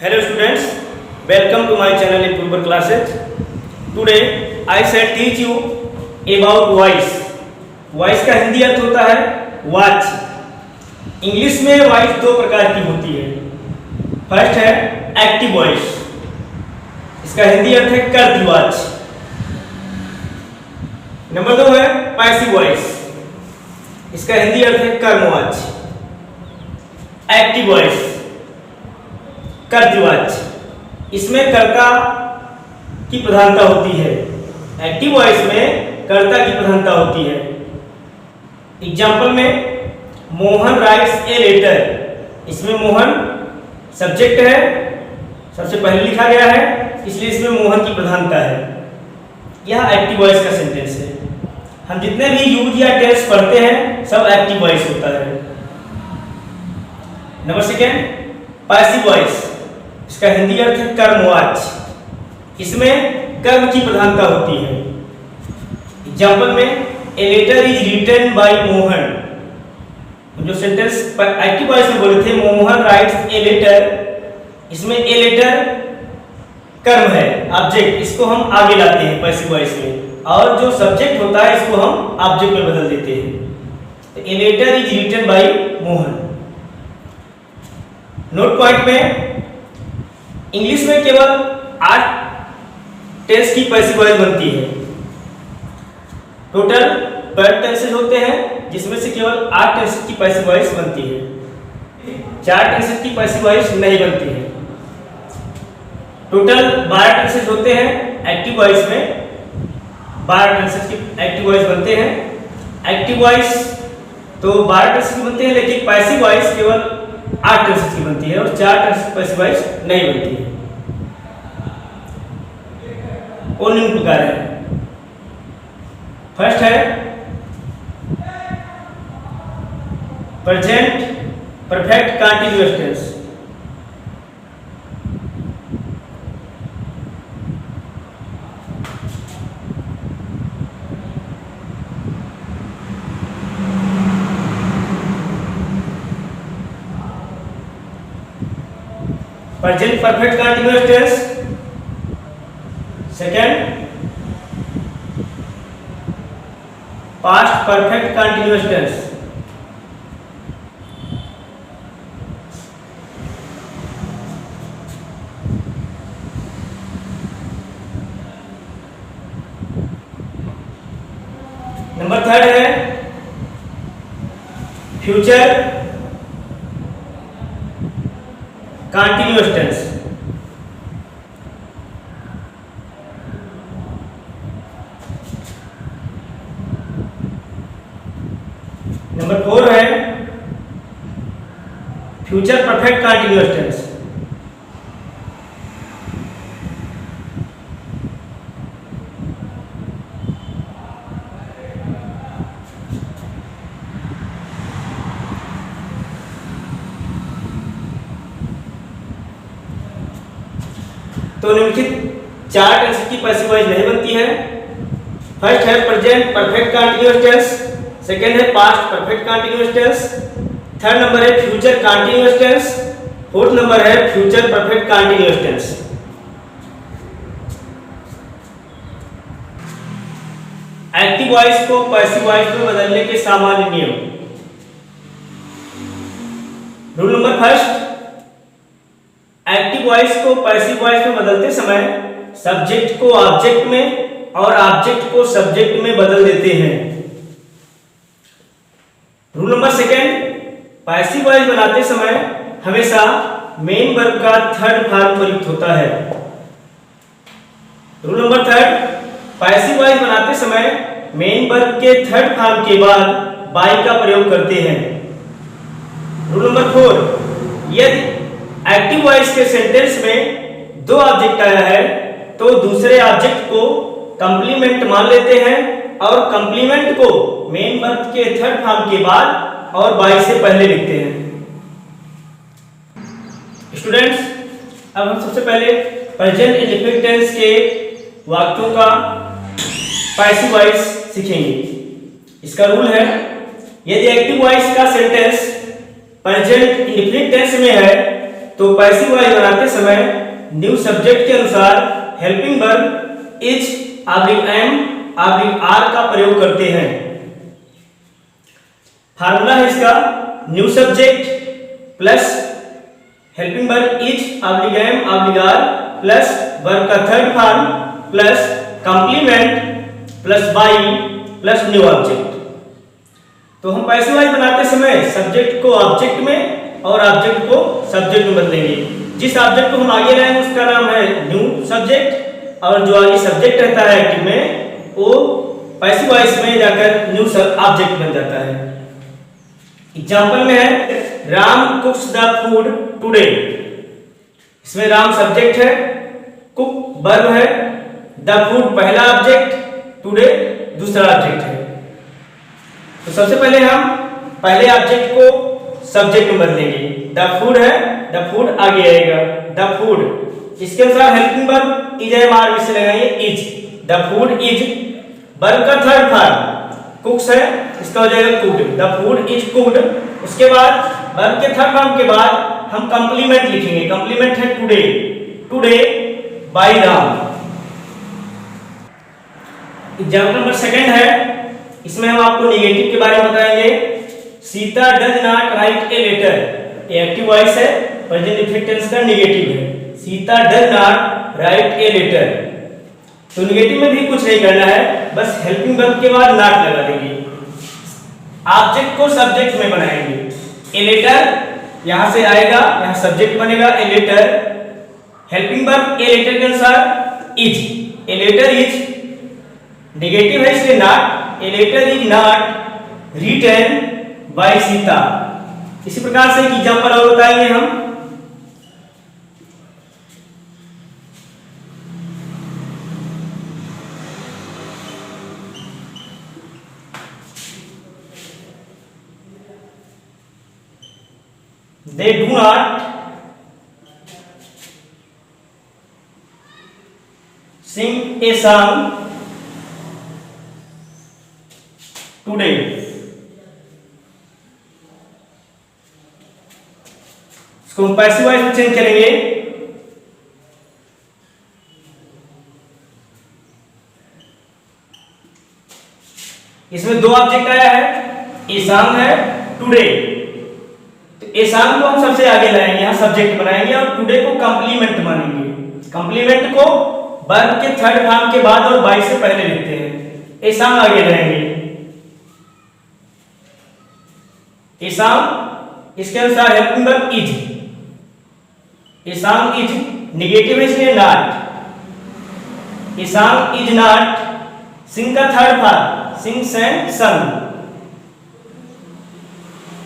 Hello students, welcome to my channel Improver Classes. Today I shall teach you about voice. Voice का हिंदी अर्थ होता है watch. English में voice दो प्रकार की होती है. फर्स्ट है एक्टिव वॉइस, इसका हिंदी अर्थ है करती वॉच. नंबर दो है पैसिव वॉइस, इसका हिंदी अर्थ है कर्म वॉच. एक्टिव वॉइस कर्ती वॉच, इसमें कर्ता की प्रधानता होती है. एक्टिव वॉइस में कर्ता की प्रधानता होती है. एग्जाम्पल में मोहन राइट्स ए लेटर, इसमें मोहन सब्जेक्ट है, सबसे पहले लिखा गया है, इसलिए इसमें मोहन की प्रधानता है. यह एक्टिव वॉइस का सेंटेंस है. हम जितने भी यूज या टेंस पढ़ते हैं सब एक्टिव वॉइस होता है. नंबर सेकेंड पैसिव वॉइस, इसका हिंदी अर्थ है कर्मवाच, इसमें कर्म की प्रधानता होती है. एग्जाम्पल में a letter is written by Mohan, जो सेंटेंस एक्टिव वॉइस में बोले थे मोहन राइट्स ए लेटर, इसमें ए लेटर कर्म है, ऑब्जेक्ट, इसको हम आगे लाते हैं पैसिव वॉइस में, और जो सब्जेक्ट होता है इसको हम ऑब्जेक्ट में बदल देते हैं. तो a letter is written by Mohan. Note point में इंग्लिश में केवल 8 टेंस की पैसिव वॉइस बनती है. टोटल 12 टेंसेस होते हैं, जिसमें से केवल 8 टेंसेस की पैसिव वॉइस बनती है. 4 टेंसेस की पैसिव वॉइस नहीं बनती है. टोटल 12 टेंसेस होते हैं. एक्टिव वॉइस में 12 टेंसेस की एक्टिव वॉइस बनते हैं. एक्टिव वॉइस तो 12 टेंसेस की बनते हैं, लेकिन पैसिव वॉइस केवल 8 टेंसेस की बनती है और 4 टेंसेस पैसिव वॉइस नहीं बनती है. वो निम्न प्रकार है. फर्स्ट है present perfect continuous tense. Present perfect continuous tense. Second past perfect continuous tense. Number third है फ्यूचर कंटीन्यूअस टेंस. नंबर 4 है फ्यूचर परफेक्ट कंटीन्यूअस टेंस. तो निम्नलिखित 4 टेंस की पैसिव वॉइस नहीं बनती है. फर्स्ट है present perfect continuous tense, second है past perfect continuous tense, third number है future continuous tense, fourth number है future perfect continuous tense. Active voice को पैसिव वॉइस में बदलने के सामान्य नियम. Rule number first, active voice को पैसिव वॉइस में बदलते समय सब्जेक्ट को ऑब्जेक्ट में और ऑब्जेक्ट को सब्जेक्ट में बदल देते हैं. Rule number second, passive voice बनाते समय हमेशा मेन वर्ब का थर्ड फॉर्म प्रयुक्त होता है. Rule number third, passive voice बनाते समय मेन वर्ब के थर्ड फॉर्म के बाद बाय का प्रयोग करते हैं. रूल नंबर 4, यदि एक्टिव वॉइस के सेंटेंस में 2 ऑब्जेक्ट आया है तो दूसरे ऑब्जेक्ट को कंप्लीमेंट मान लेते हैं और कंप्लीमेंट को मेन वर्ब के थर्ड फॉर्म के बाद और बाय से पहले लिखते हैं. स्टूडेंट्स, अब हम सबसे पहले प्रेजेंट इंडेफिनिट टेंस के वाक्यों का पैसिव वॉइस सीखेंगे. इसका रूल है, यदि एक्टिव वॉइस का सेंटेंस प्रेजेंट इंडेफिनिट टेंस में है तो पैसिव वॉइस बनाते समय न्यू सब्जेक्ट के अनुसार helping verb is am are का प्रयोग करते हैं। फार्मूला है इसका, new subject plus helping verb is am are plus verb का third form plus complement plus by plus new object. तो हम पैसिव वॉइस बनाते समय सब्जेक्ट को ऑब्जेक्ट में और ऑब्जेक्ट को सब्जेक्ट में बदलेंगे। जिस ऑब्जेक्ट को हम आगे लाएंगे उसका नाम है न्यू सब्जेक्ट, और जो आगे सब्जेक्ट रहता है एक्टिव में वो पैसिव वॉइस में जाकर न्यू ऑब्जेक्ट बन जाता है। एग्जांपल में है राम कुक्स द फूड टुडे। इसमें राम सब्जेक्ट है, कुक वर्ब है, द फूड पहला ऑब्जेक्ट, टुडे दूसरा ऑब्जेक्ट है। तो सबसे पहले हम पहले ऑब्जेक्ट को सब्जेक्ट में बदलेंगे। द फूड है, द फूड आगे आएगा, द फूड। इसके अनुसार helping verb is am are से लगाएंगे is, the food is. Verb का थर्ड फॉर्म कुक्स है, इसका हो जाएगा cooked, the food is cooked. उसके बाद वर्ब के थर्ड फॉर्म के बाद हम कंप्लीमेंट लिखेंगे। कंप्लीमेंट है today, today by Ram. Example number second है, इसमें हम आपको नेगेटिव के बारे में बताएंगे। Sita does not write a letter. Active voice है, प्रेजेंट परफेक्ट टेंस का नेगेटिव है। Sita does not write a letter. तो नेगेटिव में भी कुछ नहीं करना है, बस हेल्पिंग वर्ब के बाद नॉट लगा देंगे। ऑब्जेक्ट को सब्जेक्ट में बनाएंगे। ए लेटर यहां से आएगा, यहां सब्जेक्ट बनेगा a letter. Helping verb a letter के अनुसार is, a letter is. Negative है इसलिए not, a letter is not written by Sita. इसी प्रकार से एक एग्जांपल और बताएंगे हम। They do not sing a song today. इसको हम पैसिव वॉइस में चेंज करेंगे। इसमें दो ऑब्जेक्ट आया है, ए सॉन्ग है, टुडे। तो ए सॉन्ग को हम सबसे आगे लाएंगे, यहां सब्जेक्ट बनाएंगे और टुडे को कंप्लीमेंट मानेंगे। कंप्लीमेंट को वर्ब के थर्ड फॉर्म के बाद और बाई से पहले लिखते हैं। ए सॉन्ग आगे लाएंगे। ए सॉन्ग इसके अनुसार helping verb is. A song is negative है इसलिए not. A song is not. Sing का थर्ड फॉर्म सिंग सेंग संग।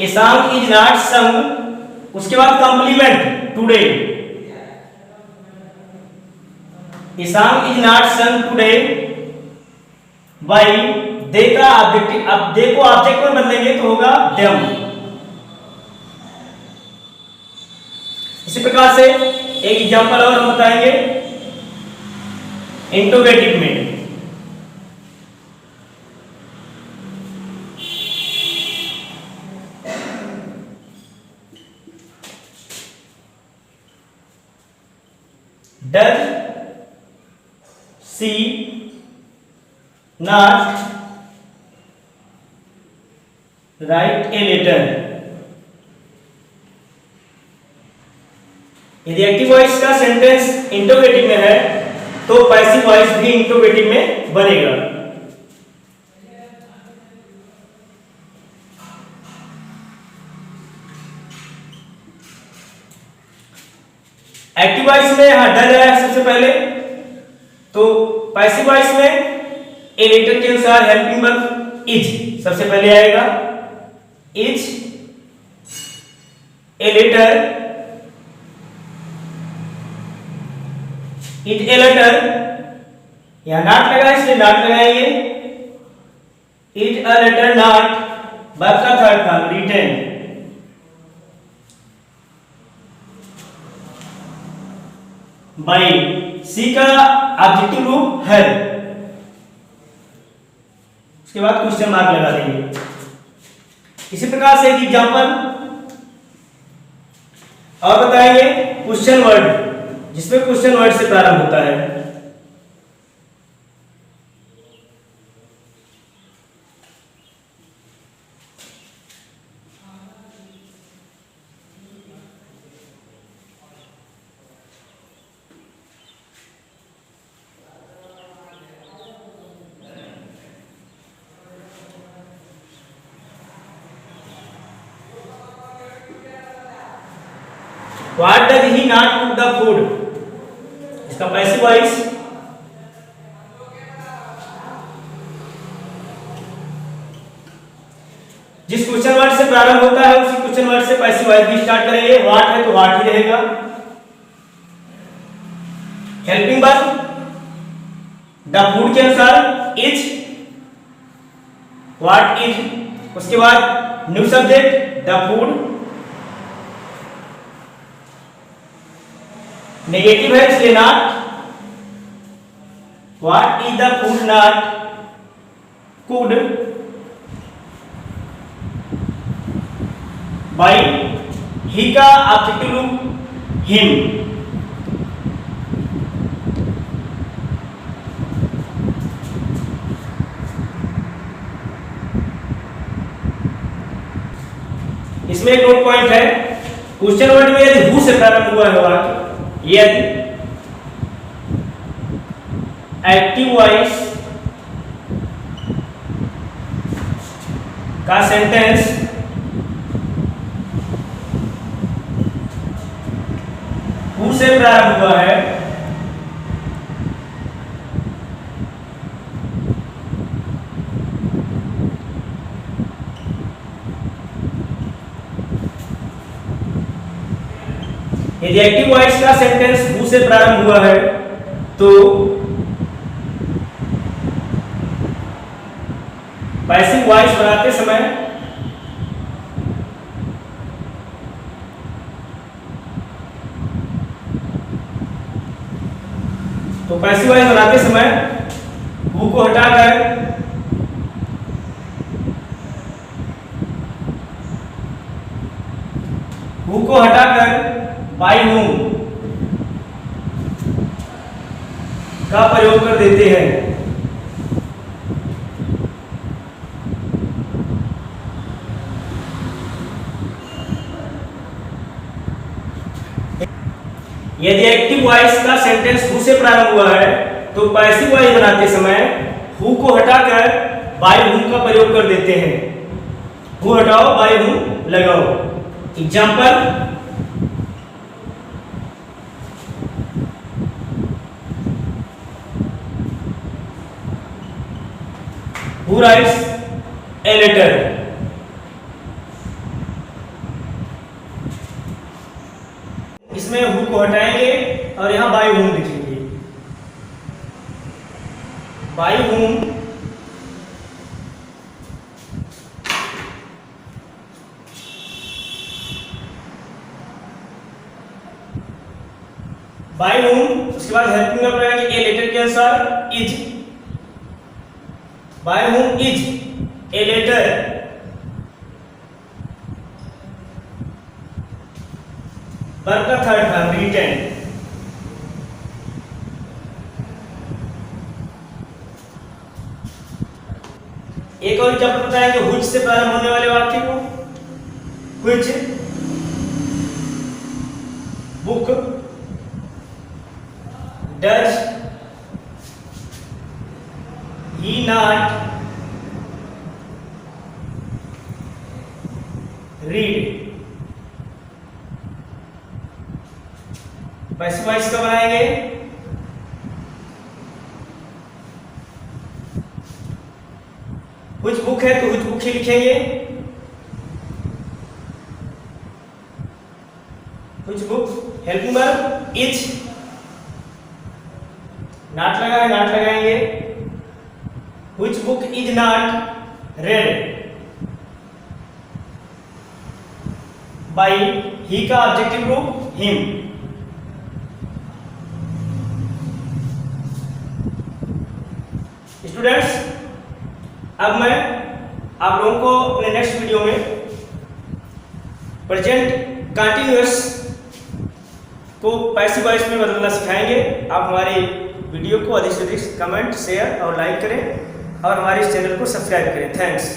ए सॉन्ग इज नॉट संग। उसके बाद complement today. A song is not sung today by they का ऑब्जेक्ट। अब दे को ऑब्जेक्ट में बदलेंगे तो होगा देम। इसी प्रकार से एक एग्जांपल और हम बताएंगे इंटरोगेटिव में। Does she not write a letter? यदि एक्टिव वॉइस का सेंटेंस इंटरोगेटिव में है तो पैसिव वॉइस भी इंटरोगेटिव में बनेगा। एक्टिव वॉइस में यहां डज आया सबसे पहले, तो पैसिव वॉइस में ए लेटर के अनुसार हेल्पिंग वर्ब इज सबसे पहले आएगा। Is a letter, is a letter. यहां नॉट लगा इसलिए नॉट लगाएंगे। Is a letter not, verb का third form written. By she का ऑब्जेक्टिव रूप है। उसके बाद क्वेश्चन मार्क लगा देंगे। इसी प्रकार से एक एग्जांपल और बताएंगे क्वेश्चन वर्ड, जिसमें क्वेश्चन वर्ड से प्रारंभ होता है। What does he not cook the food? इसका पैसिव वॉइस जिस क्वेश्चन वर्ड से प्रारंभ होता है उसी क्वेश्चन वर्ड से पैसिव वॉइस भी स्टार्ट करेंगे। व्हाट है तो व्हाट ही रहेगा। हेल्पिंग वर्ब द फूड के अनुसार इज, व्हाट इज। उसके बाद new subject the food. Negative है इसलिए not. What is the food not cooked by he का ऑब्जेक्टिव रूप हिम। इसमें एक नोट पॉइंट है, क्वेश्चन वर्ड में यदि हु से प्रारंभ हुआ है वाक्य, यदि एक्टिव वॉइस का सेंटेंस हु से प्रारंभ हुआ है यदि एक्टिव वॉइस का सेंटेंस हु से प्रारंभ हुआ है तो पैसिव वॉइस बनाते समय हु को हटाकर बाय हूम का प्रयोग कर देते हैं। यदि एक्टिव वॉइस का सेंटेंस हु से प्रारंभ हुआ है तो पैसिव वॉइस बनाते समय हु को हटाकर बाय हूम का प्रयोग कर देते हैं। हु हटाओ बाय हूम लगाओ। Example Who writes a letter? इसमें हु को हटाएंगे और यहां बाय हूम लिखेंगे। बाय हूम उसके बाद हेल्पिंग वर्ब लगाएंगे ए लेटर के अनुसार is. By whom is a letter? Verb का थर्ड फॉर्म रिटन। एक और एग्जांपल बताएंगे व्हिच से प्रारंभ होने वाले वाक्य को। Which book does he not read? Passive voice का बनाएंगे which book है तो which book ही लिखेंगे। which book helping verb is, not लगा है नॉट लगाएंगे। Which book is not read? By he का ऑब्जेक्टिव रूप him। स्टूडेंट्स, अब मैं आप लोगों को अपने नेक्स्ट वीडियो में प्रेजेंट कंटिन्यूअस को पैसिव वॉइस में बदलना सिखाएंगे। आप हमारे वीडियो को अधिक से अधिक कमेंट, शेयर और लाइक करें और हमारे इस चैनल को सब्सक्राइब करें। थैंक्स।